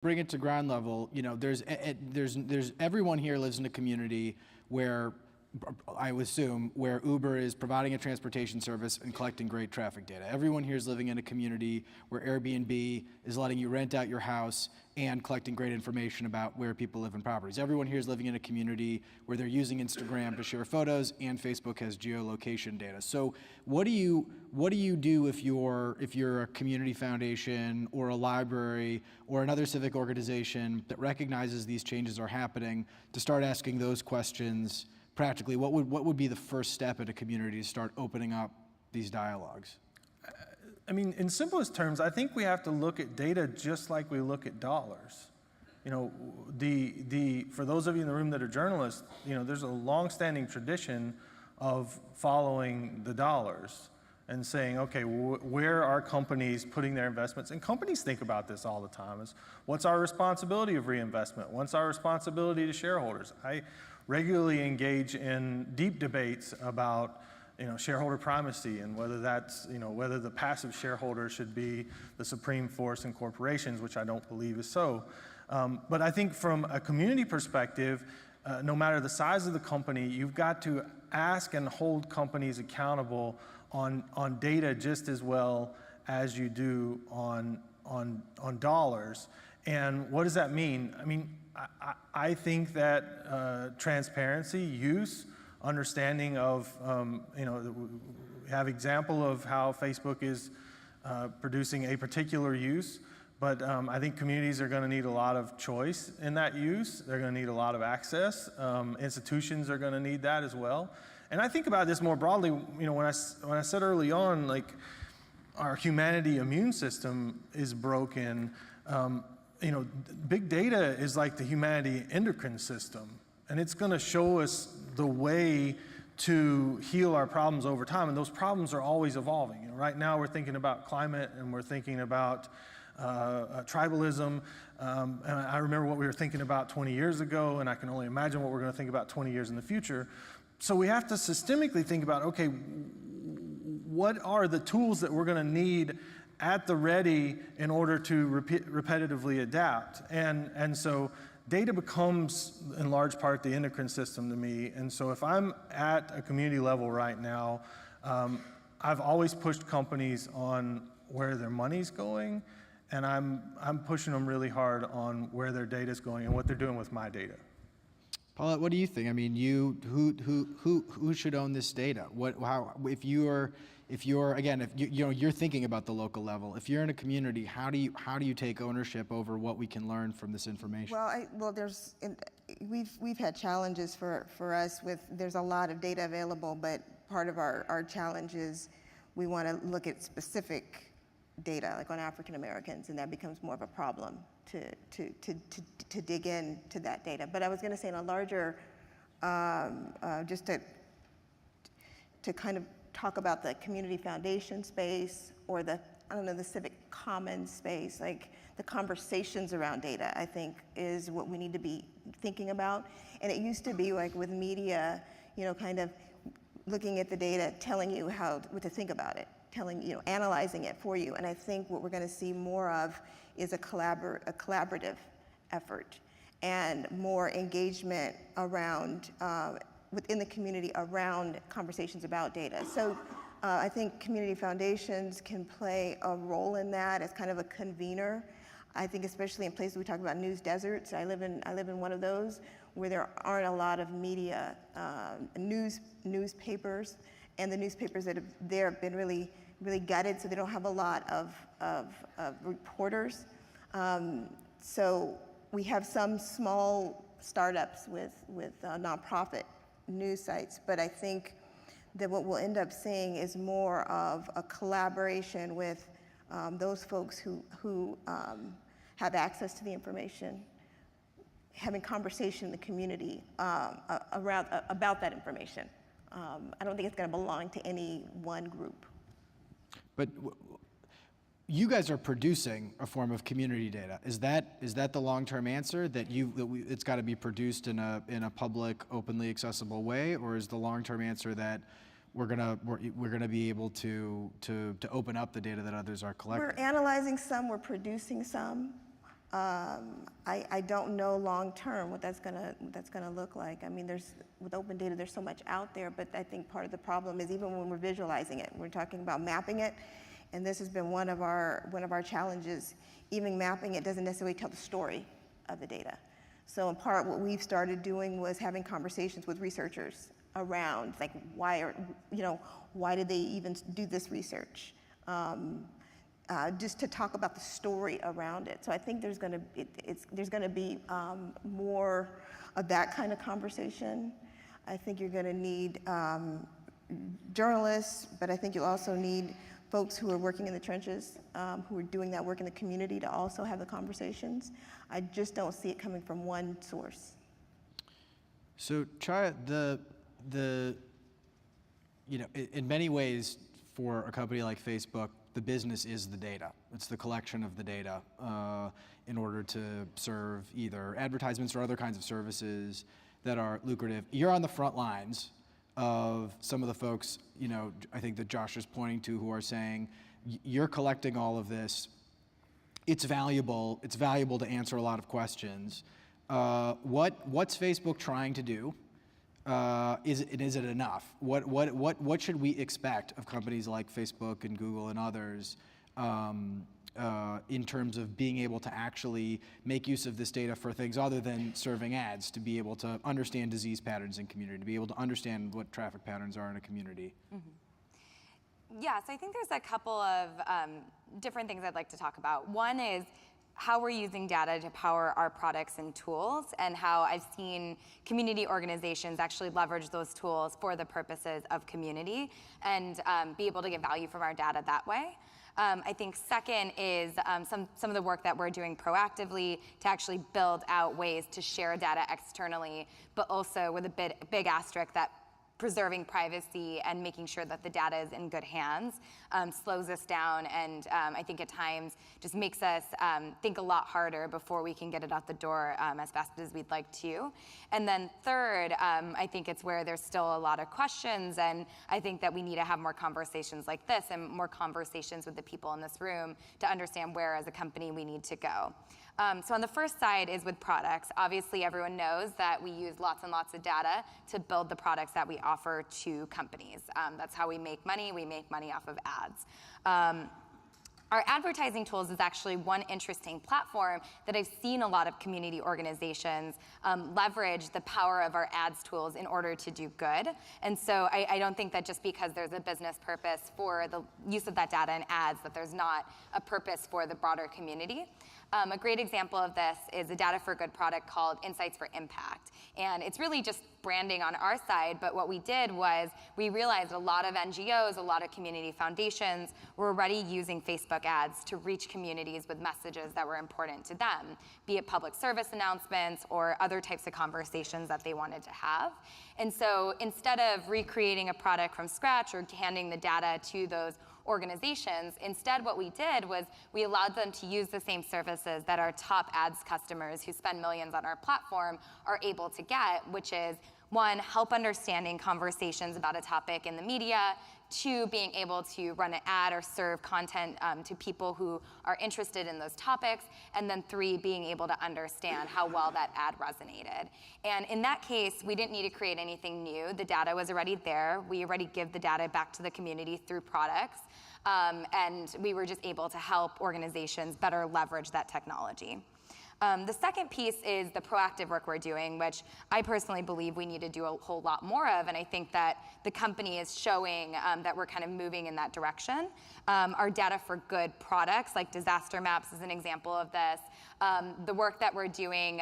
bring it to ground level, you know, there's everyone here lives in a community where, I would assume, where Uber is providing a transportation service and collecting great traffic data. Everyone here is living in a community where Airbnb is letting you rent out your house and collecting great information about where people live in properties. Everyone here is living in a community where they're using Instagram to share photos, and Facebook has geolocation data. So what do you do if you're a community foundation or a library or another civic organization that recognizes these changes are happening, to start asking those questions practically? What would be the first step in a community to start opening up these dialogues? I mean, in simplest terms, I think we have to look at data just like we look at dollars. You know, for those of you in the room that are journalists, you know, there's a long-standing tradition of following the dollars and saying, okay, where are companies putting their investments? And companies think about this all the time. Is what's our responsibility of reinvestment? What's our responsibility to shareholders? I regularly engage in deep debates about, you know, shareholder primacy and whether that's, you know, whether the passive shareholder should be the supreme force in corporations, which I don't believe is so. But I think from a community perspective, no matter the size of the company, you've got to ask and hold companies accountable on data just as well as you do on dollars. And what does that mean? I mean, I think that transparency, use, understanding of, you know, we have example of how Facebook is producing a particular use, but I think communities are going to need a lot of choice in that use. They're going to need a lot of access. Institutions are going to need that as well. And I think about this more broadly. You know, when I said early on, like, our humanity immune system is broken. You know, big data is like the humanity endocrine system, and it's going to show us the way to heal our problems over time, and those problems are always evolving. You know, right now we're thinking about climate, and we're thinking about tribalism, and I remember what we were thinking about 20 years ago, and I can only imagine what we're going to think about 20 years in the future. So we have to systemically think about, okay, what are the tools that we're going to need at the ready in order to repetitively adapt? And so data becomes, in large part, the endocrine system to me. And so if I'm at a community level right now, I've always pushed companies on where their money's going, and I'm pushing them really hard on where their data's going and what they're doing with my data. Paulette, what do you think? I mean, who should own this data? If you're you're thinking about the local level, if you're in a community, how do you take ownership over what we can learn from this information? We've had challenges for us with, there's a lot of data available, but part of our challenge is we want to look at specific data, like on African Americans, and that becomes more of a problem to dig into that data. But I was going to say, in a larger, just to kind of talk about the community foundation space, or the civic commons space, like the conversations around data, I think is what we need to be thinking about. And it used to be like with media, you know, kind of looking at the data, telling you what to think about it, analyzing it for you. And I think what we're going to see more of is a collaborative effort and more engagement around within the community around conversations about data. So I think community foundations can play a role in that as kind of a convener. I think especially in places we talk about news deserts. I live in one of those where there aren't a lot of media newspapers, and the newspapers that have there have been really gutted, so they don't have a lot of reporters. So we have some small startups with nonprofit news sites, but I think that what we'll end up seeing is more of a collaboration with those folks who have access to the information, having conversation in the community about that information. I don't think it's going to belong to any one group. But you guys are producing a form of community data. Is that the long-term answer, that it's got to be produced in a public, openly accessible way, or is the long-term answer that we're gonna be able to open up the data that others are collecting? We're analyzing some, we're producing some. I don't know long term what that's gonna look like. I mean, with open data, there's so much out there, but I think part of the problem is even when we're visualizing it, we're talking about mapping it, and this has been one of our challenges. Even mapping it doesn't necessarily tell the story of the data. So in part, what we've started doing was having conversations with researchers around, like, why did they even do this research? Just to talk about the story around it. So I think there's going to be more of that kind of conversation. I think you're going to need journalists, but I think you'll also need folks who are working in the trenches, who are doing that work in the community to also have the conversations. I just don't see it coming from one source. So Chaya, in many ways, for a company like Facebook, the business is the data. It's the collection of the data in order to serve either advertisements or other kinds of services that are lucrative. You're on the front lines of some of the folks, I think that Josh is pointing to, who are saying, you're collecting all of this. It's valuable. It's valuable to answer a lot of questions. What's Facebook trying to do? Is it enough? What should we expect of companies like Facebook and Google and others in terms of being able to actually make use of this data for things other than serving ads, to be able to understand disease patterns in community, to be able to understand what traffic patterns are in a community? Mm-hmm. Yeah, so I think there's a couple of different things I'd like to talk about. One is how we're using data to power our products and tools, and how I've seen community organizations actually leverage those tools for the purposes of community and be able to get value from our data that way. I think second is some of the work that we're doing proactively to actually build out ways to share data externally, but also with a big asterisk that preserving privacy and making sure that the data is in good hands slows us down, and I think at times just makes us think a lot harder before we can get it out the door as fast as we'd like to. And then third, I think it's where there's still a lot of questions, and I think that we need to have more conversations like this and more conversations with the people in this room to understand where as a company we need to go. So on the first side is with products. Obviously, everyone knows that we use lots and lots of data to build the products that we offer to companies. That's how we make money. We make money off of ads. Our advertising tools is actually one interesting platform that I've seen a lot of community organizations leverage the power of our ads tools in order to do good. And so I don't think that just because there's a business purpose for the use of that data in ads, that there's not a purpose for the broader community. A great example of this is a Data for Good product called Insights for Impact. And it's really just branding on our side, but what we did was we realized a lot of NGOs, a lot of community foundations were already using Facebook ads to reach communities with messages that were important to them, be it public service announcements or other types of conversations that they wanted to have. And so instead of recreating a product from scratch or handing the data to those organizations, instead what we did was we allowed them to use the same services that our top ads customers who spend millions on our platform are able to get, which is one, help understanding conversations about a topic in the media, two, being able to run an ad or serve content to people who are interested in those topics, and then three, being able to understand how well that ad resonated. And in that case, we didn't need to create anything new. The data was already there. We already give the data back to the community through products, and we were just able to help organizations better leverage that technology. The second piece is the proactive work we're doing, which I personally believe we need to do a whole lot more of, and I think that the company is showing that we're kind of moving in that direction. Our Data for Good products, like disaster maps is an example of this. The work that we're doing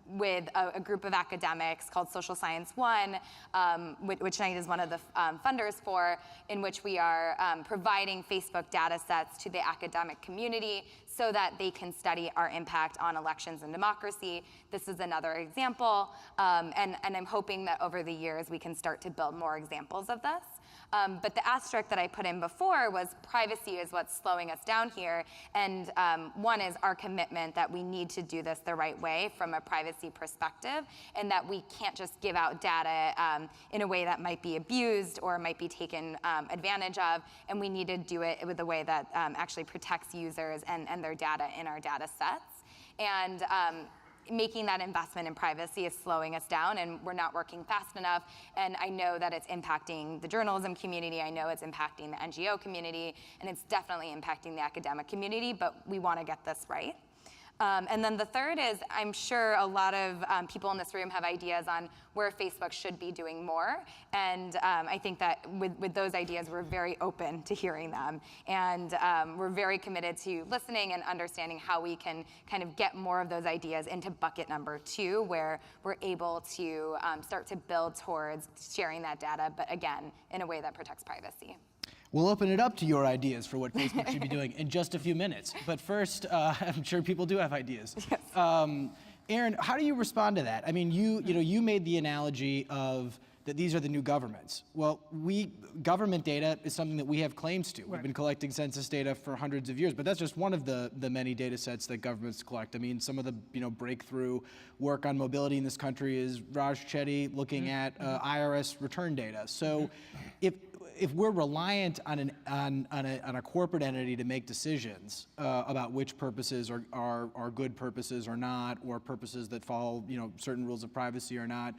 with a group of academics called Social Science One, which Knight is one of the funders for, in which we are providing Facebook data sets to the academic community so that they can study our impact on elections and democracy. This is another example, and I'm hoping that over the years we can start to build more examples of this. But the asterisk that I put in before was privacy is what's slowing us down here. And one is our commitment that we need to do this the right way from a privacy perspective, and that we can't just give out data in a way that might be abused or might be taken advantage of. And we need to do it with a way that actually protects users and their data in our data sets. And making that investment in privacy is slowing us down, and we're not working fast enough. And I know that it's impacting the journalism community, I know it's impacting the NGO community, and it's definitely impacting the academic community, but we want to get this right. And then the third is, I'm sure a lot of people in this room have ideas on where Facebook should be doing more. And I think that with those ideas, we're very open to hearing them. And we're very committed to listening and understanding how we can kind of get more of those ideas into bucket number 2, where we're able to start to build towards sharing that data, but again, in a way that protects privacy. We'll open it up to your ideas for what Facebook should be doing in just a few minutes. But first, I'm sure people do have ideas. Yes. Aaron, how do you respond to that? I mean, you made the analogy of that these are the new governments. Well, government data is something that we have claims to. We've been collecting census data for hundreds of years, but that's just one of the many data sets that governments collect. I mean, some of the breakthrough work on mobility in this country is Raj Chetty looking at IRS return data. So if we're reliant on a corporate entity to make decisions about which purposes are good purposes or not, or purposes that follow certain rules of privacy or not,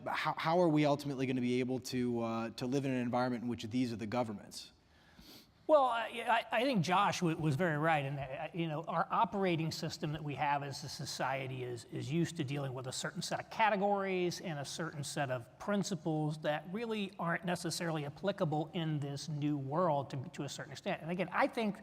how are we ultimately going to be able to live in an environment in which these are the governments? Well, I think Josh was very right in that, our operating system that we have as a society is used to dealing with a certain set of categories and a certain set of principles that really aren't necessarily applicable in this new world to a certain extent. And again, I think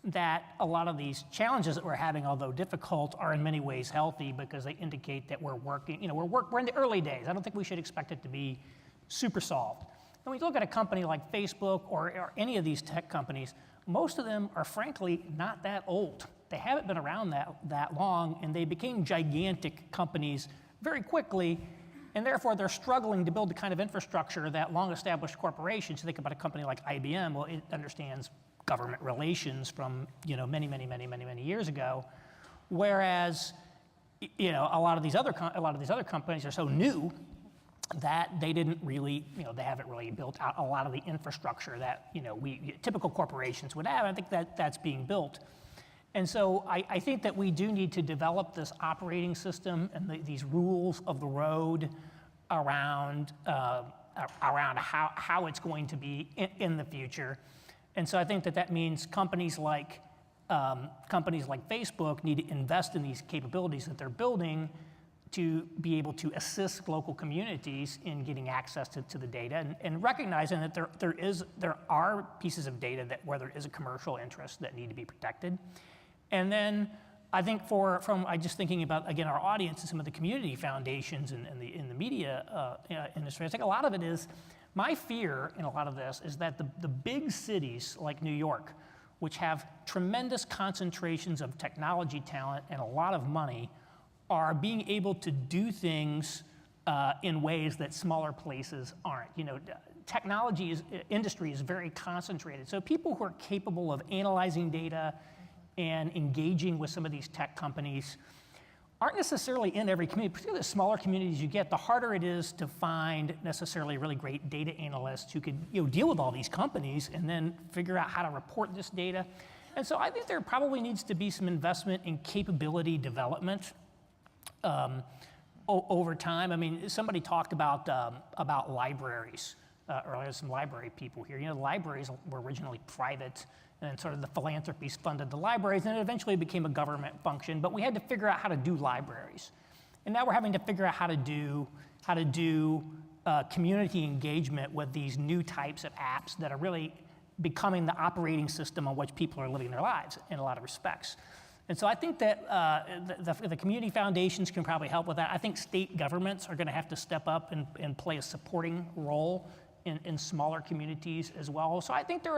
that a lot of these challenges that we're having, although difficult, are in many ways healthy because they indicate that we're working, we're in the early days. I don't think we should expect it to be super solved. And when you look at a company like Facebook or any of these tech companies, most of them are frankly not that old. They haven't been around that long, and they became gigantic companies very quickly, and therefore they're struggling to build the kind of infrastructure that long-established corporations, think about a company like IBM, well, it understands government relations from many years ago, whereas a lot of these other companies are so new that they didn't really, they haven't really built out a lot of the infrastructure that typical corporations would have. I think that's being built. And so I think that we do need to develop this operating system and these rules of the road around how it's going to be in the future. And so I think that means companies like Facebook need to invest in these capabilities that they're building to be able to assist local communities in getting access to the data, and recognizing that there are pieces of data where there is a commercial interest that need to be protected. And then I think from just thinking about, again, our audience and some of the community foundations in the media industry, I think a lot of it is, my fear in a lot of this is that the big cities like New York, which have tremendous concentrations of technology talent and a lot of money, are being able to do things in ways that smaller places aren't. Technology industry is very concentrated. So people who are capable of analyzing data and engaging with some of these tech companies aren't necessarily in every community. Particularly the smaller communities you get, the harder it is to find necessarily really great data analysts who could deal with all these companies and then figure out how to report this data. And so I think there probably needs to be some investment in capability development over time. I mean, somebody talked about libraries earlier. Some library people here. The libraries were originally private, and then sort of the philanthropies funded the libraries, and it eventually became a government function. But we had to figure out how to do libraries, and now we're having to figure out how to do community engagement with these new types of apps that are really becoming the operating system on which people are living their lives in a lot of respects. And so I think that the community foundations can probably help with that. I think state governments are going to have to step up and play a supporting role in smaller communities as well. So I think there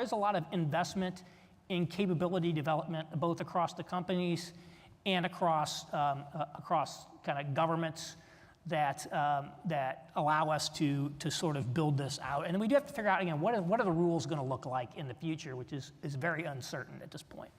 is a lot of investment in capability development, both across the companies and across kind of governments that allow us to sort of build this out. And we do have to figure out, again, what are the rules going to look like in the future, which is very uncertain at this point.